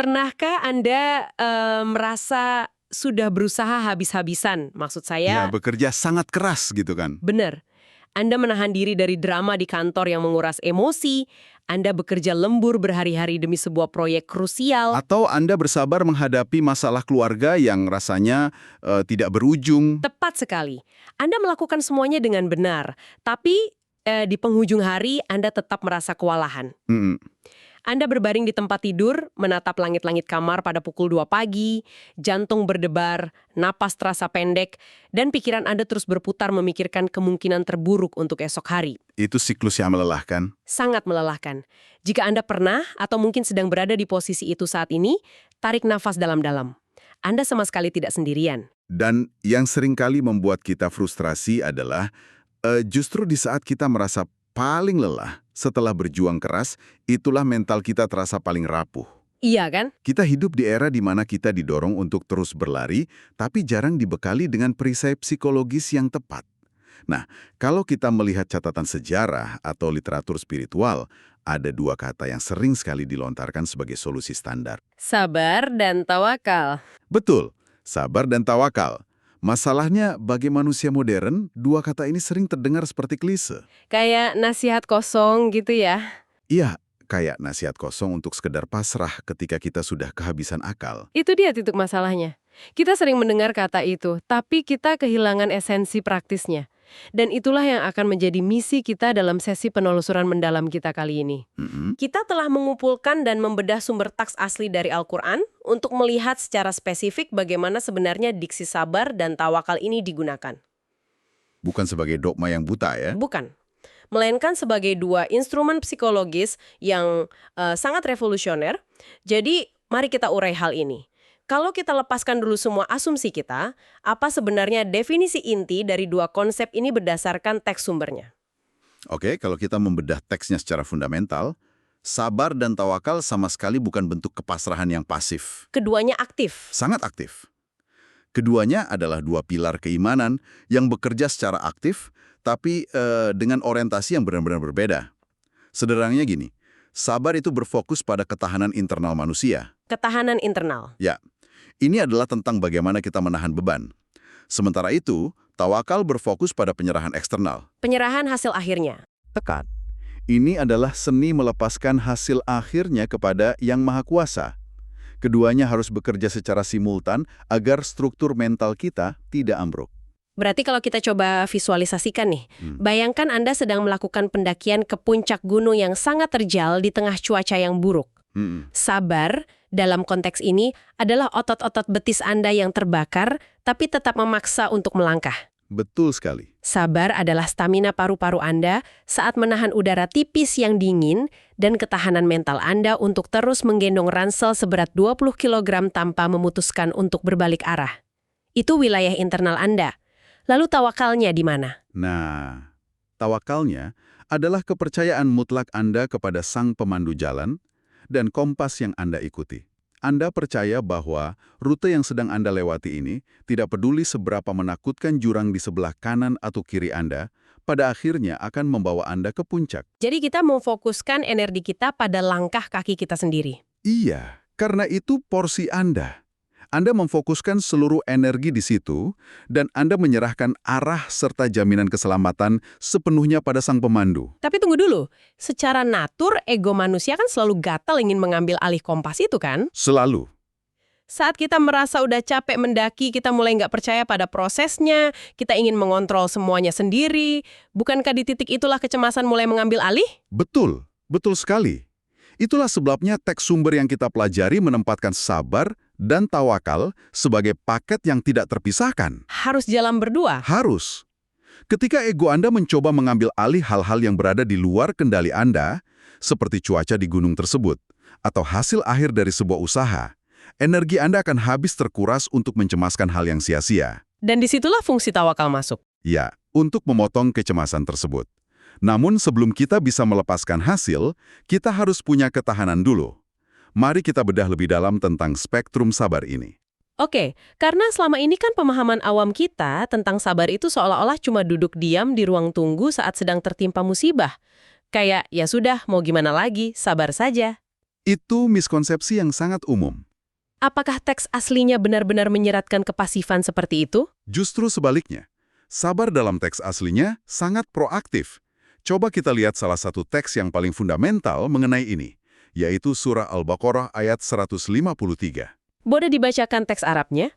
Pernahkah Anda merasa sudah berusaha habis-habisan? Maksud Ya, saya, bekerja sangat keras gitu kan. benar. Anda menahan diri dari drama di kantor yang menguras emosi, Anda bekerja lembur berhari-hari demi sebuah proyek krusial. Atau Anda bersabar menghadapi masalah keluarga yang rasanya tidak berujung. Tepat sekali. Anda melakukan semuanya dengan benar, tapi di penghujung hari Anda tetap merasa kewalahan. Mm-mm. Anda berbaring di tempat tidur, menatap langit-langit kamar pada pukul 2 pagi, jantung berdebar, napas terasa pendek, dan pikiran Anda terus berputar memikirkan kemungkinan terburuk untuk esok hari. Itu siklus yang melelahkan. Sangat melelahkan. Jika Anda pernah atau mungkin sedang berada di posisi itu saat ini, tarik nafas dalam-dalam. Anda sama sekali tidak sendirian. Dan yang seringkali membuat kita frustrasi adalah justru di saat kita merasa paling lelah, setelah berjuang keras, itulah mental kita terasa paling rapuh. Iya kan? Kita hidup di era di mana kita didorong untuk terus berlari, tapi jarang dibekali dengan perisai psikologis yang tepat. Nah, kalau kita melihat catatan sejarah atau literatur spiritual, ada dua kata yang sering sekali dilontarkan sebagai solusi standar. Sabar dan tawakal. Betul, sabar dan tawakal. Masalahnya, bagi manusia modern, dua kata ini sering terdengar seperti klise. Kayak nasihat kosong gitu ya. Iya, kayak nasihat kosong untuk sekedar pasrah ketika kita sudah kehabisan akal. Itu dia titik masalahnya. Kita sering mendengar kata itu, tapi kita kehilangan esensi praktisnya. Dan itulah yang akan menjadi misi kita dalam sesi penelusuran mendalam kita kali ini. Mm-mm. Kita telah mengumpulkan dan membedah sumber teks asli dari Al-Quran untuk melihat secara spesifik bagaimana sebenarnya diksi sabar dan tawakal ini digunakan. Bukan sebagai dogma yang buta ya. Bukan. Melainkan sebagai dua instrumen psikologis yang sangat revolusioner. Jadi, mari kita urai hal ini. Kalau kita lepaskan dulu semua asumsi kita, apa sebenarnya definisi inti dari dua konsep ini berdasarkan teks sumbernya? Oke, kalau kita membedah teksnya secara fundamental, sabar dan tawakal sama sekali bukan bentuk kepasrahan yang pasif. Keduanya aktif. Sangat aktif. Keduanya adalah dua pilar keimanan yang bekerja secara aktif, tapi dengan orientasi yang benar-benar berbeda. Sederhananya gini, sabar itu berfokus pada ketahanan internal manusia. Ketahanan internal. Ya, ini adalah tentang bagaimana kita menahan beban. Sementara itu, tawakal berfokus pada penyerahan eksternal. Penyerahan hasil akhirnya. Tekan. Ini adalah seni melepaskan hasil akhirnya kepada Yang Maha Kuasa. Keduanya harus bekerja secara simultan agar struktur mental kita tidak ambruk. Berarti kalau kita coba visualisasikan nih, bayangkan Anda sedang melakukan pendakian ke puncak gunung yang sangat terjal di tengah cuaca yang buruk. Sabar, dalam konteks ini, adalah otot-otot betis Anda yang terbakar, tapi tetap memaksa untuk melangkah. Betul sekali. Sabar adalah stamina paru-paru Anda saat menahan udara tipis yang dingin dan ketahanan mental Anda untuk terus menggendong ransel seberat 20 kg tanpa memutuskan untuk berbalik arah. Itu wilayah internal Anda. Lalu tawakalnya di mana? Nah, tawakalnya adalah kepercayaan mutlak Anda kepada Sang Pemandu Jalan dan kompas yang Anda ikuti. Anda percaya bahwa rute yang sedang Anda lewati ini tidak peduli seberapa menakutkan jurang di sebelah kanan atau kiri Anda, pada akhirnya akan membawa Anda ke puncak. Jadi kita memfokuskan energi kita pada langkah kaki kita sendiri. Iya, karena itu porsi Anda. Anda memfokuskan seluruh energi di situ, dan Anda menyerahkan arah serta jaminan keselamatan sepenuhnya pada Sang Pemandu. Tapi tunggu dulu, secara natur ego manusia kan selalu gatal ingin mengambil alih kompas itu kan? Selalu. Saat kita merasa udah capek mendaki, kita mulai nggak percaya pada prosesnya, kita ingin mengontrol semuanya sendiri. Bukankah di titik itulah kecemasan mulai mengambil alih? Betul, betul sekali. Itulah sebabnya teks sumber yang kita pelajari menempatkan sabar dan tawakal sebagai paket yang tidak terpisahkan. Harus jalan berdua. Harus. Ketika ego Anda mencoba mengambil alih hal-hal yang berada di luar kendali Anda, seperti cuaca di gunung tersebut, atau hasil akhir dari sebuah usaha, energi Anda akan habis terkuras untuk mencemaskan hal yang sia-sia. Dan disitulah fungsi tawakal masuk. Ya, untuk memotong kecemasan tersebut. Namun sebelum kita bisa melepaskan hasil, kita harus punya ketahanan dulu. Mari kita bedah lebih dalam tentang spektrum sabar ini. Oke, karena selama ini kan pemahaman awam kita tentang sabar itu seolah-olah cuma duduk diam di ruang tunggu saat sedang tertimpa musibah. Kayak, ya sudah, mau gimana lagi, sabar saja. Itu miskonsepsi yang sangat umum. Apakah teks aslinya benar-benar menyeratkan kepasifan seperti itu? Justru sebaliknya, sabar dalam teks aslinya sangat proaktif. Coba kita lihat salah satu teks yang paling fundamental mengenai ini, yaitu Surah Al-Baqarah ayat 153. Boleh dibacakan teks Arabnya?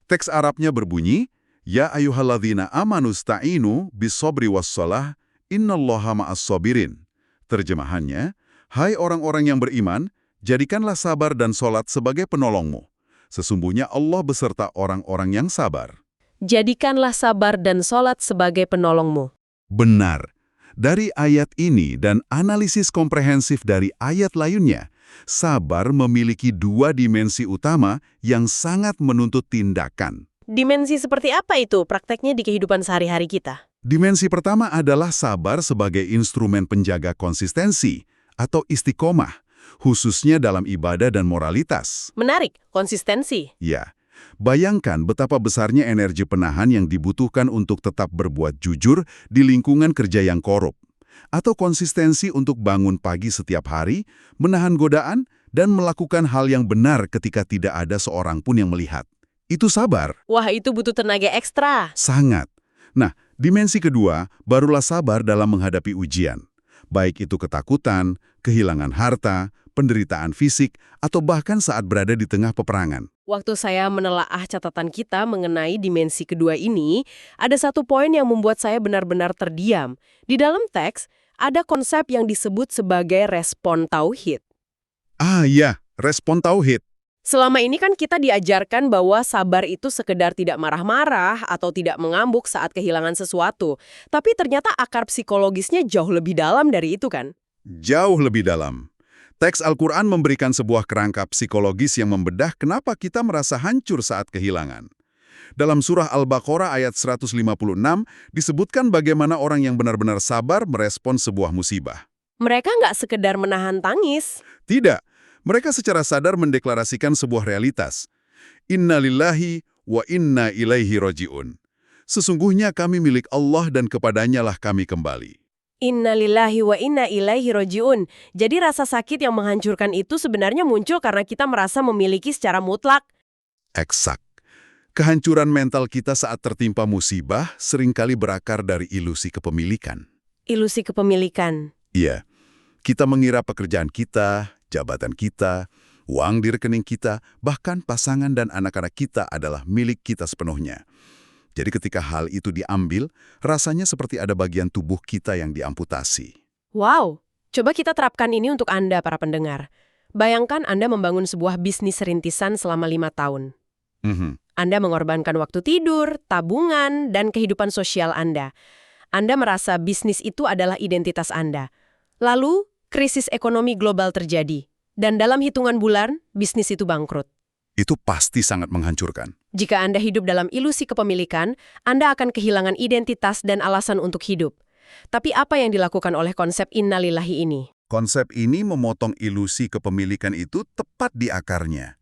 Teks Arabnya berbunyi, Ya ayyuhalladzina amanu sta'inu bisobri wassalah, innallaha ma'as-sabirin. Terjemahannya, hai orang-orang yang beriman, jadikanlah sabar dan sholat sebagai penolongmu. Sesungguhnya Allah beserta orang-orang yang sabar. Jadikanlah sabar dan sholat sebagai penolongmu. Benar. Dari ayat ini dan analisis komprehensif dari ayat lainnya, sabar memiliki dua dimensi utama yang sangat menuntut tindakan. Dimensi seperti apa itu prakteknya di kehidupan sehari-hari kita? Dimensi pertama adalah sabar sebagai instrumen penjaga konsistensi atau istiqomah, khususnya dalam ibadah dan moralitas. Menarik, konsistensi. Ya, bayangkan betapa besarnya energi penahan yang dibutuhkan untuk tetap berbuat jujur di lingkungan kerja yang korup. Atau konsistensi untuk bangun pagi setiap hari, menahan godaan, dan melakukan hal yang benar ketika tidak ada seorang pun yang melihat. Itu sabar. Wah, itu butuh tenaga ekstra. Sangat. Nah, dimensi kedua barulah sabar dalam menghadapi ujian. Baik itu ketakutan, kehilangan harta, penderitaan fisik, atau bahkan saat berada di tengah peperangan. Waktu saya menelaah catatan kita mengenai dimensi kedua ini, ada satu poin yang membuat saya benar-benar terdiam. Di dalam teks, ada konsep yang disebut sebagai respon tauhid. Ah iya, respon tauhid. Selama ini kan kita diajarkan bahwa sabar itu sekedar tidak marah-marah atau tidak mengamuk saat kehilangan sesuatu. Tapi ternyata akar psikologisnya jauh lebih dalam dari itu kan? Jauh lebih dalam. Teks Al-Quran memberikan sebuah kerangka psikologis yang membedah kenapa kita merasa hancur saat kehilangan. Dalam surah Al-Baqarah ayat 156 disebutkan bagaimana orang yang benar-benar sabar merespon sebuah musibah. Mereka nggak sekedar menahan tangis. Tidak. Mereka secara sadar mendeklarasikan sebuah realitas. Inna lillahi wa inna ilaihi roji'un. Sesungguhnya kami milik Allah dan kepadanya lah kami kembali. Innalillahi wa inna ilaihi roji'un. Jadi rasa sakit yang menghancurkan itu sebenarnya muncul karena kita merasa memiliki secara mutlak. Eksak. Kehancuran mental kita saat tertimpa musibah seringkali berakar dari ilusi kepemilikan. Ilusi kepemilikan. Iya. Kita mengira pekerjaan kita, jabatan kita, uang di rekening kita, bahkan pasangan dan anak-anak kita adalah milik kita sepenuhnya. Jadi ketika hal itu diambil, rasanya seperti ada bagian tubuh kita yang diamputasi. Wow, coba kita terapkan ini untuk Anda, para pendengar. Bayangkan Anda membangun sebuah bisnis rintisan selama 5 tahun. Anda mengorbankan waktu tidur, tabungan, dan kehidupan sosial Anda. Anda merasa bisnis itu adalah identitas Anda. Lalu, krisis ekonomi global terjadi. Dan dalam hitungan bulan, bisnis itu bangkrut. Itu pasti sangat menghancurkan. Jika Anda hidup dalam ilusi kepemilikan, Anda akan kehilangan identitas dan alasan untuk hidup. Tapi apa yang dilakukan oleh konsep innalillahi ini? Konsep ini memotong ilusi kepemilikan itu tepat di akarnya.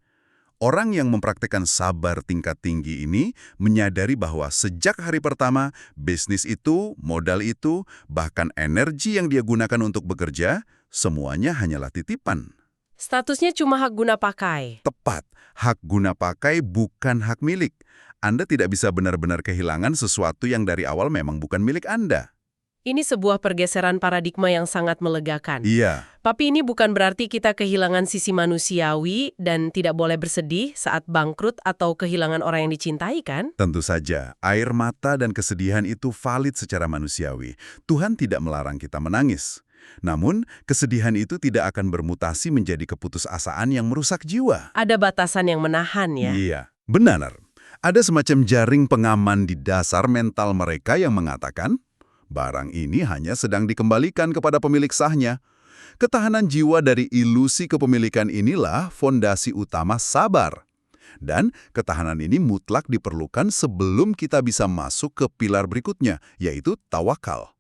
Orang yang mempraktikkan sabar tingkat tinggi ini menyadari bahwa sejak hari pertama, bisnis itu, modal itu, bahkan energi yang dia gunakan untuk bekerja, semuanya hanyalah titipan. Statusnya cuma hak guna pakai. Tepat, hak guna pakai bukan hak milik. Anda tidak bisa benar-benar kehilangan sesuatu yang dari awal memang bukan milik Anda. Ini sebuah pergeseran paradigma yang sangat melegakan. Iya. Tapi ini bukan berarti kita kehilangan sisi manusiawi dan tidak boleh bersedih saat bangkrut atau kehilangan orang yang dicintai, kan? Tentu saja, air mata dan kesedihan itu valid secara manusiawi. Tuhan tidak melarang kita menangis. Namun, kesedihan itu tidak akan bermutasi menjadi keputusasaan yang merusak jiwa. Ada batasan yang menahan ya? Iya, benar. Ada semacam jaring pengaman di dasar mental mereka yang mengatakan, barang ini hanya sedang dikembalikan kepada pemilik sahnya. Ketahanan jiwa dari ilusi kepemilikan inilah fondasi utama sabar. Dan ketahanan ini mutlak diperlukan sebelum kita bisa masuk ke pilar berikutnya, yaitu tawakal.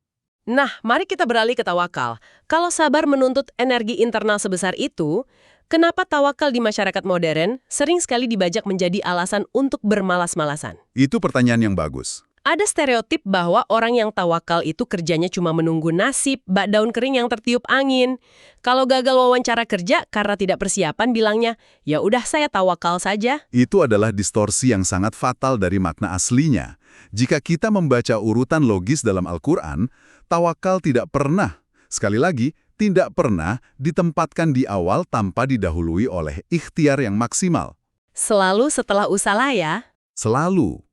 Nah, mari kita beralih ke tawakal. Kalau sabar menuntut energi internal sebesar itu, kenapa tawakal di masyarakat modern sering sekali dibajak menjadi alasan untuk bermalas-malasan? Itu pertanyaan yang bagus. Ada stereotip bahwa orang yang tawakal itu kerjanya cuma menunggu nasib, bak daun kering yang tertiup angin. Kalau gagal wawancara kerja karena tidak persiapan bilangnya, ya udah saya tawakal saja. Itu adalah distorsi yang sangat fatal dari makna aslinya. Jika kita membaca urutan logis dalam Al-Quran, tawakal tidak pernah, sekali lagi, tidak pernah ditempatkan di awal tanpa didahului oleh ikhtiar yang maksimal. Selalu setelah usaha ya. Selalu.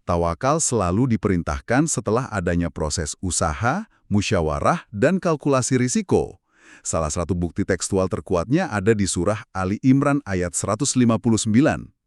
Tawakal selalu diperintahkan setelah adanya proses usaha, musyawarah, dan kalkulasi risiko. Salah satu bukti tekstual terkuatnya ada di surah Ali Imran ayat 159.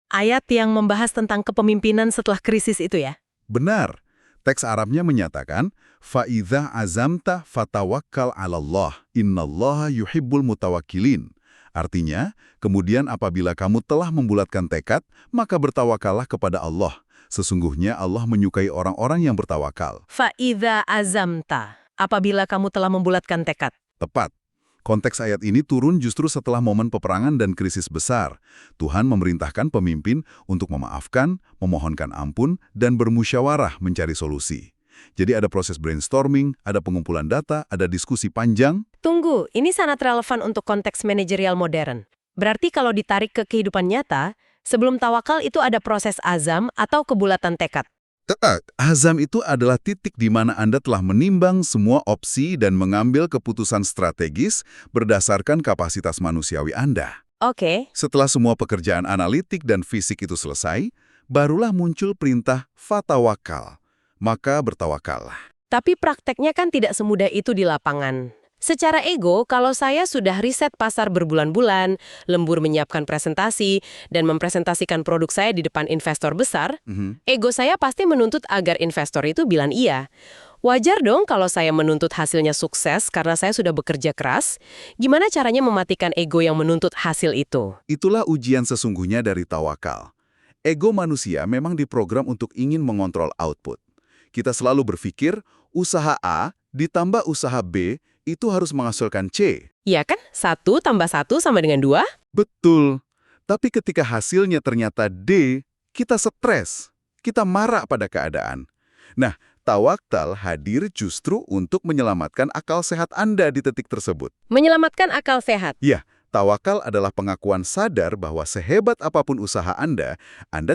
Ayat yang membahas tentang kepemimpinan setelah krisis itu ya? Benar. Teks Arabnya menyatakan, فَإِذَا عَزَمْتَ فَتَوَكَّلْ عَلَى اللَّهِ إِنَّ اللَّهَ يُحِبُّ الْمُتَوَكِّلِينَ. Artinya, kemudian apabila kamu telah membulatkan tekad, maka bertawakallah kepada Allah. Sesungguhnya Allah menyukai orang-orang yang bertawakal. Fa'idha azamta, apabila kamu telah membulatkan tekad. Tepat. Konteks ayat ini turun justru setelah momen peperangan dan krisis besar. Tuhan memerintahkan pemimpin untuk memaafkan, memohonkan ampun, dan bermusyawarah mencari solusi. Jadi ada proses brainstorming, ada pengumpulan data, ada diskusi panjang. Tunggu, ini sangat relevan untuk konteks manajerial modern. Berarti kalau ditarik ke kehidupan nyata, sebelum tawakal itu ada proses azam atau kebulatan tekad. Tepat. Azam itu adalah titik di mana Anda telah menimbang semua opsi dan mengambil keputusan strategis berdasarkan kapasitas manusiawi Anda. Oke. Setelah semua pekerjaan analitik dan fisik itu selesai, barulah muncul perintah fatawakal. Maka bertawakallah. Tapi prakteknya kan tidak semudah itu di lapangan. Secara ego, kalau saya sudah riset pasar berbulan-bulan, lembur menyiapkan presentasi, dan mempresentasikan produk saya di depan investor besar, ego saya pasti menuntut agar investor itu bilang iya. Wajar dong kalau saya menuntut hasilnya sukses karena saya sudah bekerja keras. Gimana caranya mematikan ego yang menuntut hasil itu? Itulah ujian sesungguhnya dari tawakal. Ego manusia memang diprogram untuk ingin mengontrol output. Kita selalu berpikir, usaha A ditambah usaha B itu harus menghasilkan C. Iya kan? 1 tambah 1 sama dengan 2? Betul. Tapi ketika hasilnya ternyata D, kita stres. Kita marah pada keadaan. Nah, tawakal hadir justru untuk menyelamatkan akal sehat Anda di titik tersebut. Menyelamatkan akal sehat. Ya, tawakal adalah pengakuan sadar bahwa sehebat apapun usaha Anda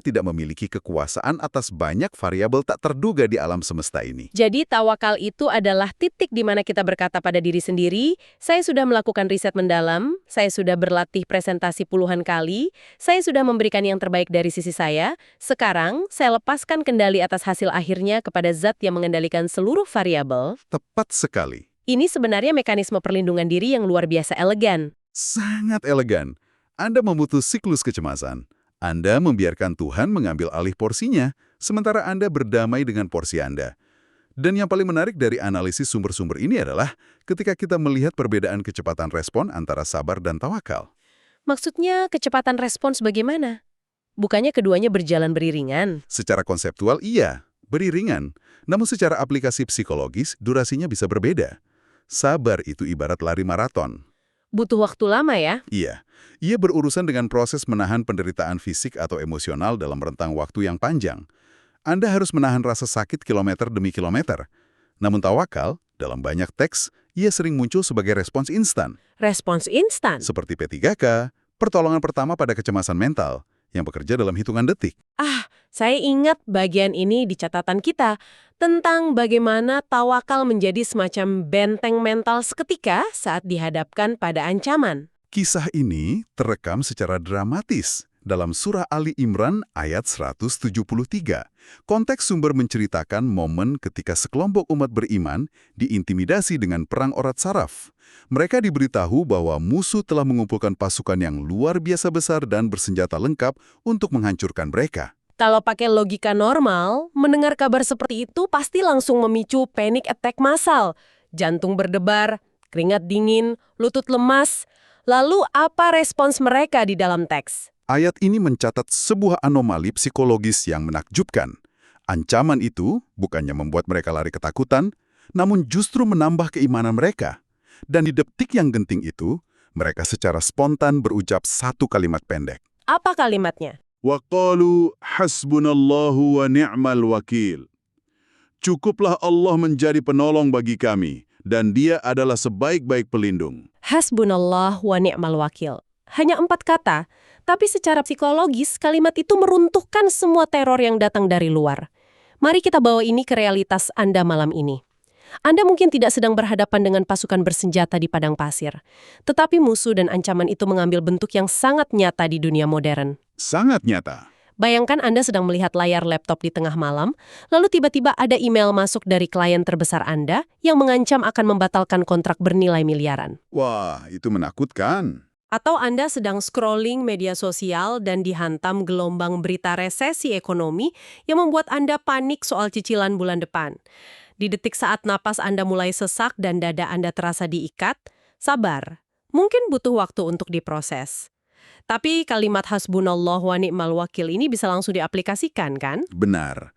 tidak memiliki kekuasaan atas banyak variabel tak terduga di alam semesta ini. Jadi tawakal itu adalah titik di mana kita berkata pada diri sendiri, saya sudah melakukan riset mendalam, saya sudah berlatih presentasi puluhan kali, saya sudah memberikan yang terbaik dari sisi saya, sekarang saya lepaskan kendali atas hasil akhirnya kepada zat yang mengendalikan seluruh variabel. Tepat sekali. Ini sebenarnya mekanisme perlindungan diri yang luar biasa elegan. Sangat elegan. Anda memutus siklus kecemasan. Anda membiarkan Tuhan mengambil alih porsinya, sementara Anda berdamai dengan porsi Anda. Dan yang paling menarik dari analisis sumber-sumber ini adalah ketika kita melihat perbedaan kecepatan respon antara sabar dan tawakal. Maksudnya kecepatan respons bagaimana? Bukannya keduanya berjalan beriringan? Secara konseptual iya, beriringan. Namun secara aplikasi psikologis, durasinya bisa berbeda. Sabar itu ibarat lari maraton. Butuh waktu lama ya? Iya, ia berurusan dengan proses menahan penderitaan fisik atau emosional dalam rentang waktu yang panjang. Anda harus menahan rasa sakit kilometer demi kilometer. Namun tawakal, dalam banyak teks, ia sering muncul sebagai respons instan. Respons instan? Seperti P3K, pertolongan pertama pada kecemasan mental, yang bekerja dalam hitungan detik. Saya ingat bagian ini di catatan kita tentang bagaimana tawakal menjadi semacam benteng mental seketika saat dihadapkan pada ancaman. Kisah ini terekam secara dramatis dalam surah Ali Imran ayat 173. Konteks sumber menceritakan momen ketika sekelompok umat beriman diintimidasi dengan perang orat saraf. Mereka diberitahu bahwa musuh telah mengumpulkan pasukan yang luar biasa besar dan bersenjata lengkap untuk menghancurkan mereka. Kalau pakai logika normal, mendengar kabar seperti itu pasti langsung memicu panic attack massal. Jantung berdebar, keringat dingin, lutut lemas. Lalu apa respons mereka di dalam teks? Ayat ini mencatat sebuah anomali psikologis yang menakjubkan. Ancaman itu bukannya membuat mereka lari ketakutan, namun justru menambah keimanan mereka. Dan di detik yang genting itu, mereka secara spontan berucap satu kalimat pendek. Apa kalimatnya? وَقَالُوا حَسْبُنَا اللَّهُ وَنِعْمَ الْوَكِيلُ. Cukuplah Allah menjadi penolong bagi kami, dan Dia adalah sebaik-baik pelindung. Hasbunallah wa ni'mal wakil. Hanya 4 kata, tapi secara psikologis kalimat itu meruntuhkan semua teror yang datang dari luar. Mari kita bawa ini ke realitas Anda malam ini. Anda mungkin tidak sedang berhadapan dengan pasukan bersenjata di padang pasir, tetapi musuh dan ancaman itu mengambil bentuk yang sangat nyata di dunia modern. Sangat nyata. Bayangkan Anda sedang melihat layar laptop di tengah malam, lalu tiba-tiba ada email masuk dari klien terbesar Anda yang mengancam akan membatalkan kontrak bernilai miliaran. Wah, itu menakutkan. Atau Anda sedang scrolling media sosial dan dihantam gelombang berita resesi ekonomi yang membuat Anda panik soal cicilan bulan depan. Di detik saat napas Anda mulai sesak dan dada Anda terasa diikat, sabar. Mungkin butuh waktu untuk diproses. Tapi kalimat hasbunallah wa ni'mal wakil ini bisa langsung diaplikasikan, kan? Benar.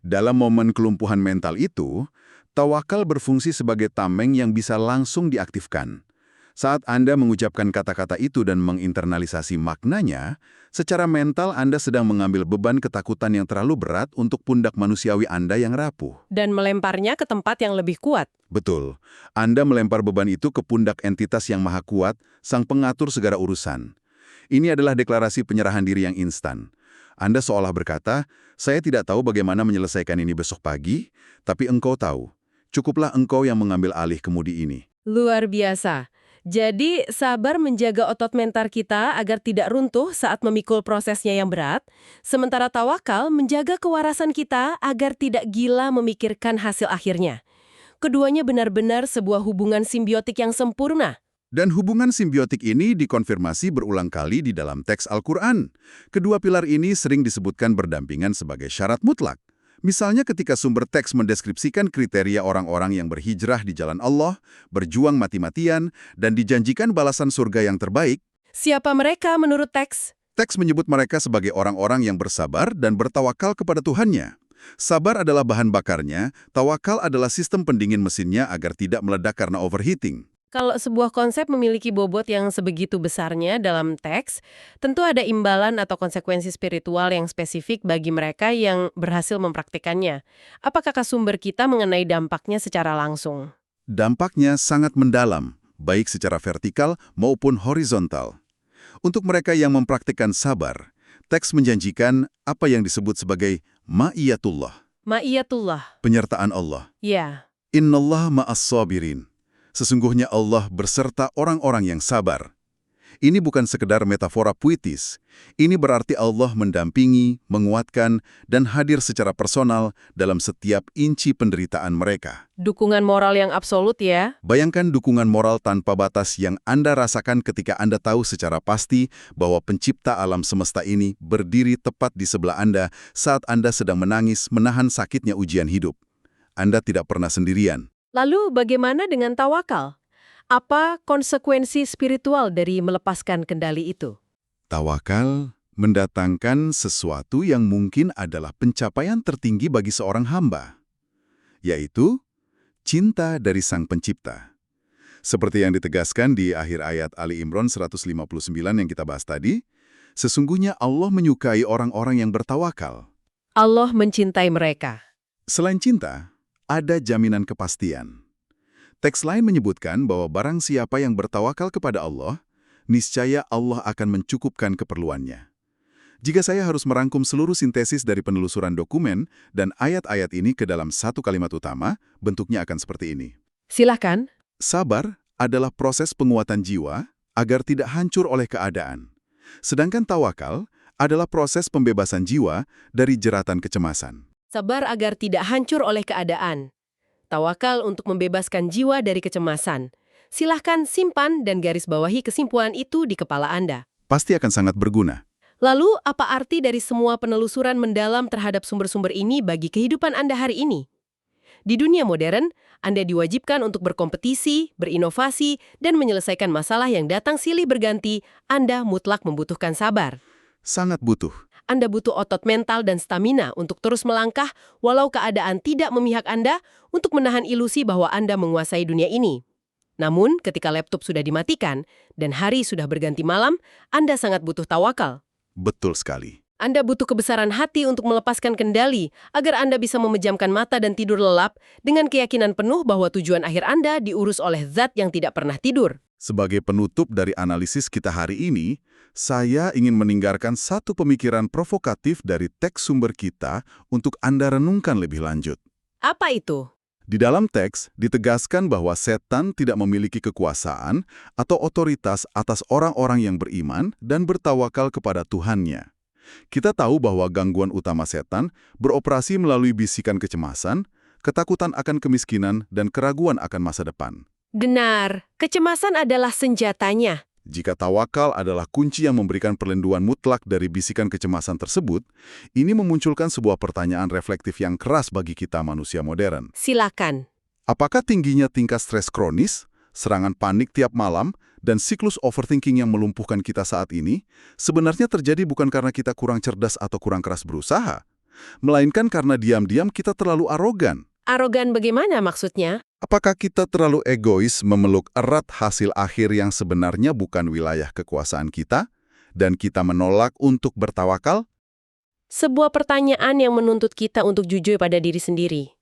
Dalam momen kelumpuhan mental itu, tawakal berfungsi sebagai tameng yang bisa langsung diaktifkan. Saat Anda mengucapkan kata-kata itu dan menginternalisasi maknanya, secara mental Anda sedang mengambil beban ketakutan yang terlalu berat untuk pundak manusiawi Anda yang rapuh. Dan melemparnya ke tempat yang lebih kuat. Betul. Anda melempar beban itu ke pundak entitas yang maha kuat, sang pengatur segala urusan. Ini adalah deklarasi penyerahan diri yang instan. Anda seolah berkata, saya tidak tahu bagaimana menyelesaikan ini besok pagi, tapi engkau tahu. Cukuplah engkau yang mengambil alih kemudi ini. Luar biasa. Jadi, sabar menjaga otot mental kita agar tidak runtuh saat memikul prosesnya yang berat, sementara tawakal menjaga kewarasan kita agar tidak gila memikirkan hasil akhirnya. Keduanya benar-benar sebuah hubungan simbiotik yang sempurna. Dan hubungan simbiotik ini dikonfirmasi berulang kali di dalam teks Al-Quran. Kedua pilar ini sering disebutkan berdampingan sebagai syarat mutlak. Misalnya ketika sumber teks mendeskripsikan kriteria orang-orang yang berhijrah di jalan Allah, berjuang mati-matian, dan dijanjikan balasan surga yang terbaik. Siapa mereka menurut teks? Teks menyebut mereka sebagai orang-orang yang bersabar dan bertawakal kepada Tuhannya. Sabar adalah bahan bakarnya, tawakal adalah sistem pendingin mesinnya agar tidak meledak karena overheating. Kalau sebuah konsep memiliki bobot yang sebegitu besarnya dalam teks, tentu ada imbalan atau konsekuensi spiritual yang spesifik bagi mereka yang berhasil mempraktikannya. Apakah sumber kita mengenai dampaknya secara langsung? Dampaknya sangat mendalam, baik secara vertikal maupun horizontal. Untuk mereka yang mempraktikkan sabar, teks menjanjikan apa yang disebut sebagai ma'iyatullah. Ma'iyatullah. Penyertaan Allah. Ya. Innallaha ma'as sabirin. Sesungguhnya Allah berserta orang-orang yang sabar. Ini bukan sekedar metafora puitis. Ini berarti Allah mendampingi, menguatkan, dan hadir secara personal dalam setiap inci penderitaan mereka. Dukungan moral yang absolut ya. Bayangkan dukungan moral tanpa batas yang Anda rasakan ketika Anda tahu secara pasti bahwa pencipta alam semesta ini berdiri tepat di sebelah Anda saat Anda sedang menangis menahan sakitnya ujian hidup. Anda tidak pernah sendirian. Lalu bagaimana dengan tawakal? Apa konsekuensi spiritual dari melepaskan kendali itu? Tawakal mendatangkan sesuatu yang mungkin adalah pencapaian tertinggi bagi seorang hamba, yaitu cinta dari Sang Pencipta. Seperti yang ditegaskan di akhir ayat Ali Imran 159 yang kita bahas tadi, sesungguhnya Allah menyukai orang-orang yang bertawakal. Allah mencintai mereka. Selain cinta, ada jaminan kepastian. Teks lain menyebutkan bahwa barang siapa yang bertawakal kepada Allah, niscaya Allah akan mencukupkan keperluannya. Jika saya harus merangkum seluruh sintesis dari penelusuran dokumen dan ayat-ayat ini ke dalam satu kalimat utama, bentuknya akan seperti ini. Silahkan. Sabar adalah proses penguatan jiwa agar tidak hancur oleh keadaan. Sedangkan tawakal adalah proses pembebasan jiwa dari jeratan kecemasan. Sabar agar tidak hancur oleh keadaan. Tawakal untuk membebaskan jiwa dari kecemasan. Silahkan simpan dan garis bawahi kesimpulan itu di kepala Anda. Pasti akan sangat berguna. Lalu, apa arti dari semua penelusuran mendalam terhadap sumber-sumber ini bagi kehidupan Anda hari ini? Di dunia modern, Anda diwajibkan untuk berkompetisi, berinovasi, dan menyelesaikan masalah yang datang silih berganti. Anda mutlak membutuhkan sabar. Sangat butuh. Anda butuh otot mental dan stamina untuk terus melangkah walau keadaan tidak memihak Anda untuk menahan ilusi bahwa Anda menguasai dunia ini. Namun, ketika laptop sudah dimatikan dan hari sudah berganti malam, Anda sangat butuh tawakal. Betul sekali. Anda butuh kebesaran hati untuk melepaskan kendali agar Anda bisa memejamkan mata dan tidur lelap dengan keyakinan penuh bahwa tujuan akhir Anda diurus oleh zat yang tidak pernah tidur. Sebagai penutup dari analisis kita hari ini, saya ingin meninggalkan satu pemikiran provokatif dari teks sumber kita untuk Anda renungkan lebih lanjut. Apa itu? Di dalam teks, ditegaskan bahwa setan tidak memiliki kekuasaan atau otoritas atas orang-orang yang beriman dan bertawakal kepada Tuhannya. Kita tahu bahwa gangguan utama setan beroperasi melalui bisikan kecemasan, ketakutan akan kemiskinan, dan keraguan akan masa depan. Benar, kecemasan adalah senjatanya. Jika tawakal adalah kunci yang memberikan perlindungan mutlak dari bisikan kecemasan tersebut, ini memunculkan sebuah pertanyaan reflektif yang keras bagi kita manusia modern. Silakan. Apakah tingginya tingkat stres kronis, serangan panik tiap malam, dan siklus overthinking yang melumpuhkan kita saat ini sebenarnya terjadi bukan karena kita kurang cerdas atau kurang keras berusaha, melainkan karena diam-diam kita terlalu arogan? Arogan bagaimana maksudnya? Apakah kita terlalu egois memeluk erat hasil akhir yang sebenarnya bukan wilayah kekuasaan kita, dan kita menolak untuk bertawakal? Sebuah pertanyaan yang menuntut kita untuk jujur pada diri sendiri.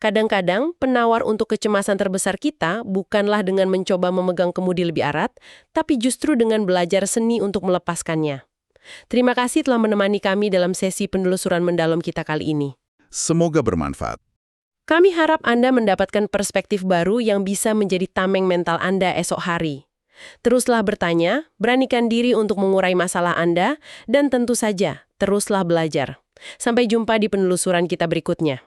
Kadang-kadang, penawar untuk kecemasan terbesar kita bukanlah dengan mencoba memegang kemudi lebih erat, tapi justru dengan belajar seni untuk melepaskannya. Terima kasih telah menemani kami dalam sesi penelusuran mendalam kita kali ini. Semoga bermanfaat. Kami harap Anda mendapatkan perspektif baru yang bisa menjadi tameng mental Anda esok hari. Teruslah bertanya, beranikan diri untuk mengurai masalah Anda, dan tentu saja, teruslah belajar. Sampai jumpa di penelusuran kita berikutnya.